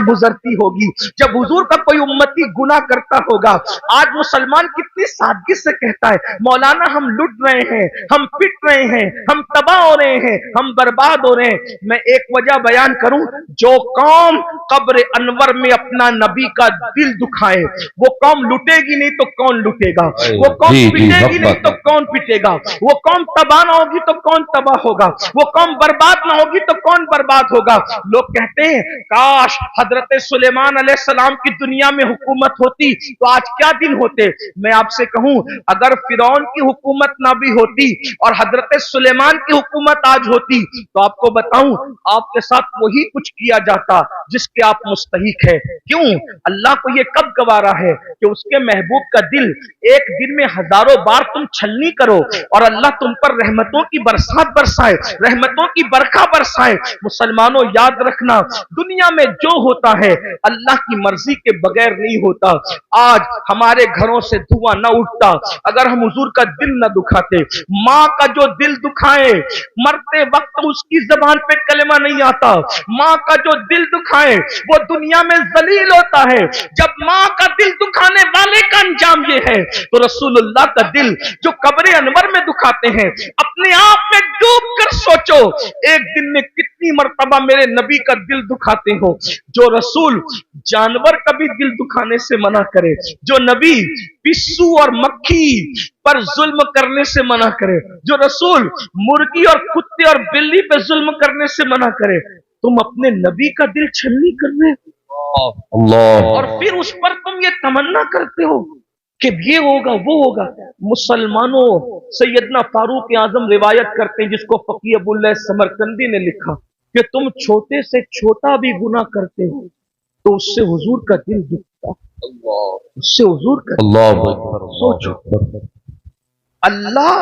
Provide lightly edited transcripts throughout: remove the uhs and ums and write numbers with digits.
गुजरती होगी, जब हुजूर का कोई उम्मती गुनाह करता होगा। आज मुसलमान कितनी सादगी से कहता है, मौलाना हम लुट रहे हैं, हम पिट रहे हैं, हम तबाह हो रहे हैं, हम बर्बाद हो रहे हैं। मैं एक वजह बयान करूं, जो कौम कब्र अनवर में अपना नबी का दिल दुखाए, वो कौम लुटेगी नहीं तो कौन लुटेगा, वो कौम पिटेगी नहीं तो कौन पिटेगा, वो कौम तबाह ना होगी तो कौन तबाह होगा, वो कौम बर्बाद ना होगी तो कौन बर्बाद होगा। लोग कहते हैं काश हजरत सुलेमान अलैहिस्सलाम की दुनिया में हुकूमत होती तो आज क्या दिन होते। मैं आपसे कहूं, अगर फिरौन की हुकूमत ना भी होती और हजरत सुलेमान की हुकूमत आज होती तो आपको बताऊं आपके साथ वही कुछ किया जाता जिसके आप मुस्तहिक है। क्यों? अल्लाह को ये कब गवारा है कि उसके महबूब का दिल एक दिन में हजारों बार तुम छलनी करो और अल्लाह तुम पर रहमतों की बरसात बरसाए, रहमतों की बरखा बरसाए। मुसलमानों याद रखना, दुनिया में जो होता है अल्लाह की मर्जी के बगैर नहीं होता। आज हमारे घरों से धुआं न उठता अगर हम हुजूर का दिल न दुखाते। माँ का जो दिल दुखाए, मरते वक्त उसकी जबान पे कलमा नहीं आता, माँ का जो दिल दुखाए वो दुनिया में जलील होता है। जब माँ का दिल दुखाने वाले का अंजाम ये है तो रसूलुल्लाह का दिल जो कब्र अनवर में दुखाते हैं, अपने आप में डूब कर सोचो एक दिन में कितनी मर्तबा मेरे नबी का दिल दुखाते हो। जो रसूल जानवर का भी दिल दुखाने से मना करे, जो नबी पिस्सू और मक्खी पर जुल्म करने से मना करे, जो रसूल मुर्गी और कुत्ते और बिल्ली पे जुल्म करने से मना करे, तुम अपने नबी का दिल छलनी कर रहे हो और फिर उस पर तुम ये तमन्ना करते हो कि ये होगा वो होगा। मुसलमानों, सैयदना फारूक आजम रिवायत करते हैं, जिसको फकी अबुल्लाह समरकंदी ने लिखा, कि तुम छोटे से छोटा भी गुनाह करते हो तो उससे हुजूर का दिल दुखता, उससे हुजूर का सोचो। अल्लाह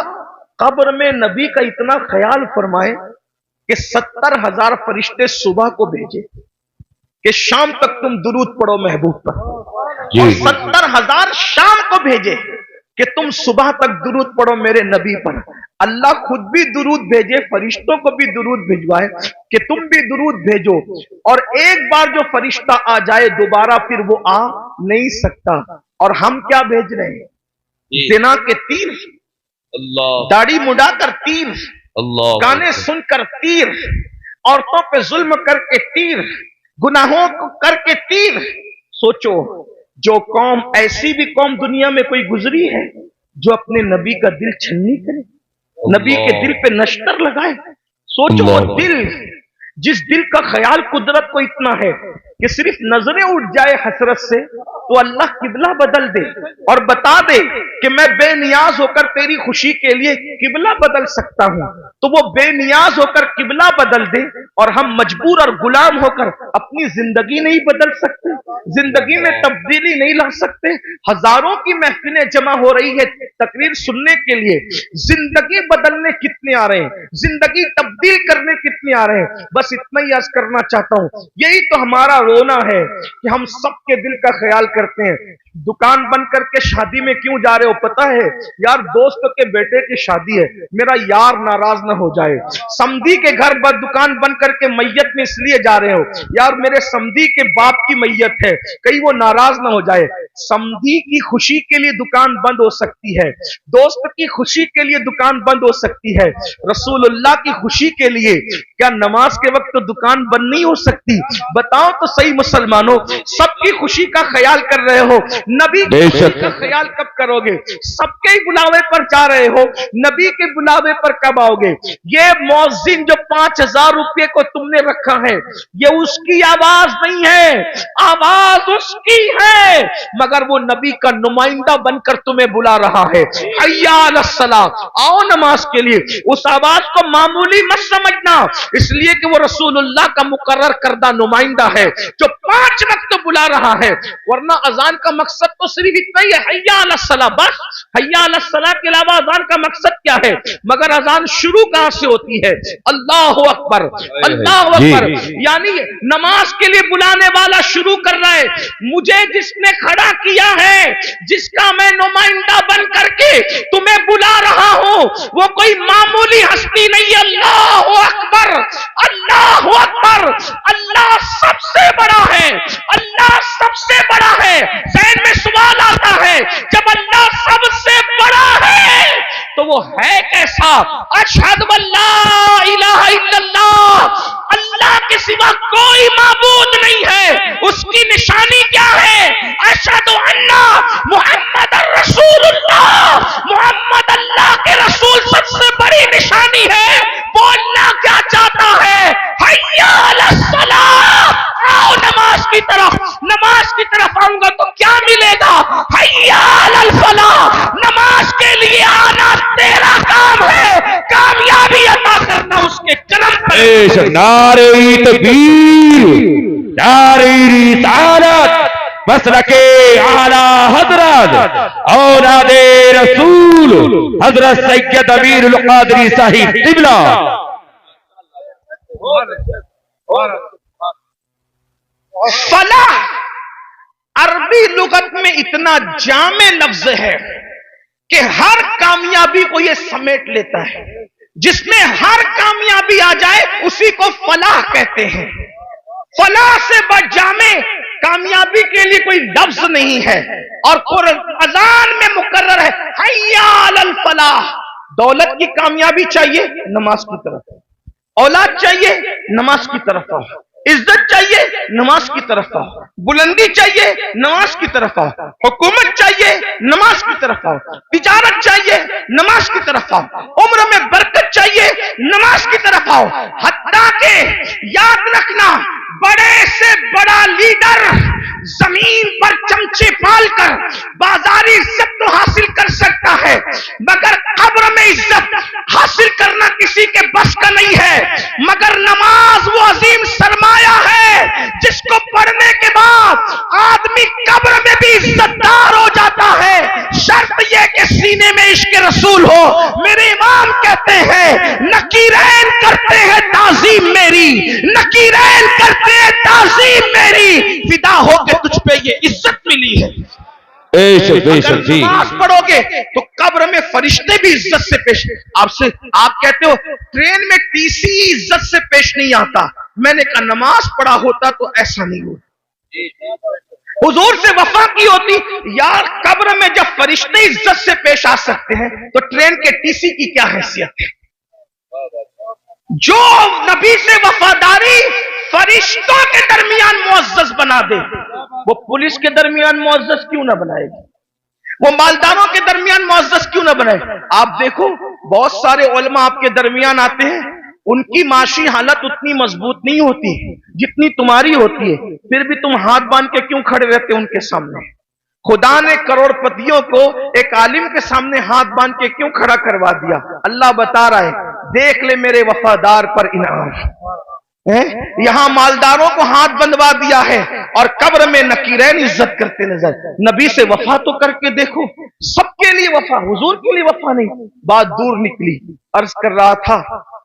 कब्र में नबी का इतना ख्याल फरमाए कि 70,000 फरिश्ते सुबह को भेजे कि शाम तक तुम दुरूद पढ़ो महबूब पर, और 70,000 शाम को भेजे कि तुम सुबह तक दुरूद पढ़ो मेरे नबी पर। अल्लाह खुद भी दुरूद भेजे, फरिश्तों को भी दुरूद भिजवाए कि तुम भी दुरूद भेजो, और एक बार जो फरिश्ता आ जाए दोबारा फिर वो आ नहीं सकता। और हम क्या भेज रहे हैं? जिना के तीर, दाढ़ी मुड़ाकर तीर, गाने सुनकर तीर, औरतों पे जुल्म करके तीर, गुनाहों को करके तीर। सोचो, जो कौम, ऐसी भी कौम दुनिया में कोई गुजरी है जो अपने नबी का दिल छलनी करे, नबी के दिल पे नश्तर लगाए? सोचो, वो दिल, जिस दिल का ख्याल कुदरत को इतना है कि सिर्फ नजरें उठ जाए हसरत से तो अल्लाह किबला बदल दे और बता दे कि मैं बेनियाज होकर तेरी खुशी के लिए किबला बदल सकता हूं, तो वो बेनियाज होकर किबला बदल दे और हम मजबूर और गुलाम होकर अपनी जिंदगी नहीं बदल सकते, जिंदगी में तब्दीली नहीं ला सकते। हजारों की महफिलें जमा हो रही है तकरीर सुनने के लिए, जिंदगी बदलने कितने आ रहे हैं, जिंदगी तब्दील करने कितने आ रहे हैं। बस इतना ही अर्ज करना चाहता हूं, यही तो हमारा रोना है कि हम सबके दिल का ख्याल करते हैं। दुकान बंद करके शादी में क्यों जा रहे हो? पता है यार, दोस्त के बेटे की शादी है, मेरा यार नाराज ना हो जाए। समधी के घर पर दुकान बंद करके मैयत में इसलिए जा रहे हो यार, मेरे समधी के बाप की मैयत है, कहीं वो नाराज ना हो जाए। समधी की खुशी के लिए दुकान बंद हो सकती है, दोस्त की खुशी के लिए दुकान बंद हो सकती है, रसूलुल्लाह की खुशी के लिए क्या नमाज के वक्त तो दुकान बंद नहीं हो सकती? बताओ तो सही मुसलमानों, सबकी खुशी का ख्याल कर रहे हो, नबी की खुशी का ख्याल कब करोगे? सबके ही बुलावे पर जा रहे हो, नबी के बुलावे पर कब आओगे? ये मौजिन जो 5,000 रुपये को तुमने रखा है, ये उसकी आवाज नहीं है, आवाज उसकी है, मगर वो नबी का नुमाइंदा बनकर तुम्हें बुला रहा है। हय्या अलस सलाह, आओ नमाज के लिए। उस आवाज को मामूली मत समझना, इसलिए कि वो रसूलुल्लाह का मुकर्रर करदा नुमाइंदा है जो 5 वक्त बुला रहा है, वरना अजान का मकसद तो सिर्फ इतना ही है, हय्या अलस सलाह, बस हैया अला सलाह के अलावा अजान का मकसद क्या है? मगर अजान शुरू कहां से होती है? अल्लाह अकबर, अल्लाह अकबर, यानी नमाज के लिए बुलाने वाला शुरू कर रहा है। मुझे जिसने खड़ा किया है, जिसका मैं नुमाइंदा बन करके तुम्हें बुला रहा हूं, वो कोई मामूली हस्ती नहीं। अल्लाह अकबर, अल्लाह अकबर, अल्लाह सबसे बड़ा है, अल्लाह सबसे बड़ा है। ज़हन में सवाल आता है, जब अल्लाह सबसे बड़ा है तो वो है कैसा? अशहदु अल्ला इलाहा इल्लल्लाह, अल्लाह के सिवा कोई माबूद नहीं है। उसकी निशानी क्या है? अशहदु अन्ना मुहम्मदुर रसूलुल्लाह, मोहम्मद अल्लाह के रसूल सबसे बड़ी निशानी है। वो अल्लाह क्या चाहता है? हैया अलस सलाह, आओ नमाज की तरफ। नमाज की तरफ आऊंगा तो क्या मिलेगा? हैया अलल फलाह, नमाज के लिए आना तेरा काम है, कामयाबी अता करना उसके करम पर। नारे तकबीर, नारे रिसालत, मसलके आला हजरत औलादे रसूल हजरत सैयद अमीरुल कादरी साहिब क़िबला। फलाह अरबी लुगत में इतना जामे लफ्ज है कि हर कामयाबी को यह समेट लेता है। जिसमें हर कामयाबी आ जाए उसी को फलाह कहते हैं। फलाह से बढ़ जामे कामयाबी के लिए कोई लफ्ज नहीं है। और अजान में मुकर्रर है हैया अलल फलाह। दौलत की कामयाबी चाहिए, नमाज की तरफ। औलाद चाहिए, नमाज की तरफ आओ। इज्जत चाहिए, नमाज की तरफ आओ। बुलंदी चाहिए, नमाज की तरफ आओ। हुकूमत चाहिए, नमाज की तरफ आओ। तिजारत चाहिए, नमाज की तरफ आओ। उम्र में बरकत चाहिए, नमाज की तरफ आओ। हत्ता के याद रखना, बड़े से बड़ा लीडर जमीन पर चमचे पालकर बाजारी इज्जत तो हासिल कर सकता है, मगर कब्र में इज्जत हासिल करना किसी के बस का नहीं है। मगर नमाज वो अजीम सरमाया है जिसको पढ़ने के बाद आदमी कब्र में भी इज्जतदार हो जाता है। शर्त यह कि सीने में इश्क रसूल हो। मेरे इमाम कहते हैं नकीरैन करते हैं ताजीम मेरी, नकीरैन करते हैं ताजीम मेरी, फिदा हो के तुझ पे ये इज्जत मिली है। अगर नमाज पढ़ोगे तो कब्र में फरिश्ते भी इज्जत से पेश। आपसे आप कहते हो ट्रेन में टीसी इज्जत से पेश नहीं आता। मैंने कहा नमाज पढ़ा होता तो ऐसा नहीं होता। हुजूर से वफा की होती यार। कब्र में जब फरिश्ते इज्जत से पेश आ सकते हैं तो ट्रेन के टीसी की क्या हैसियत है? जो नबी से वफादारी फरिश्तों के दरमियान मुअज़्ज़ज़ बना दे, वो पुलिस के दरमियान मुअज़्ज़ज़ क्यों ना बनाएगी? वो मालदारों के दरमियान मुअज़्ज़ज़ क्यों ना बनाए? आप देखो बहुत सारे उलमा आपके दरमियान आते हैं, उनकी माशी हालत उतनी मजबूत नहीं होती जितनी तुम्हारी होती है, फिर भी तुम हाथ बांध के क्यों खड़े रहते उनके सामने? खुदा ने करोड़पतियों को एक आलिम के सामने हाथ बांध के क्यों खड़ा करवा दिया? अल्लाह बता रहा है देख ले मेरे वफादार पर इनाम। यहां मालदारों को हाथ बंधवा दिया है और कब्र में नकीरैन इज्जत करते नजर। नबी से वफा तो करके देखो। सबके लिए वफा, हुजूर के लिए वफा नहीं। बात दूर निकली। अर्ज कर रहा था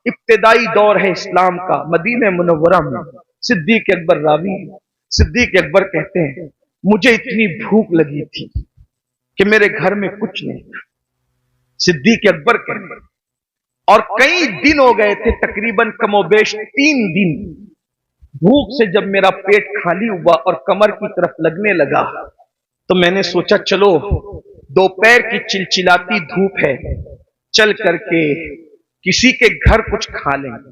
इब्तिदाई दौर है इस्लाम का, मदीने मुनव्वरा में। सिद्दीक अकबर रावी, सिद्दीक अकबर कहते हैं मुझे इतनी भूख लगी थी कि मेरे घर में कुछ नहीं था। सिद्दीक अकबर कहते हैं और कई दिन हो गए थे, तकरीबन कमोबेश 3 दिन। भूख से जब मेरा पेट खाली हुआ और कमर की तरफ लगने लगा तो मैंने सोचा चलो दोपहर की चिलचिलाती धूप है, चल करके किसी के घर कुछ खा लेंगे।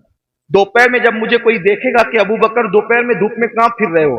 दोपहर में जब मुझे कोई देखेगा कि अबू बकर दोपहर में धूप में कहां फिर रहे हो,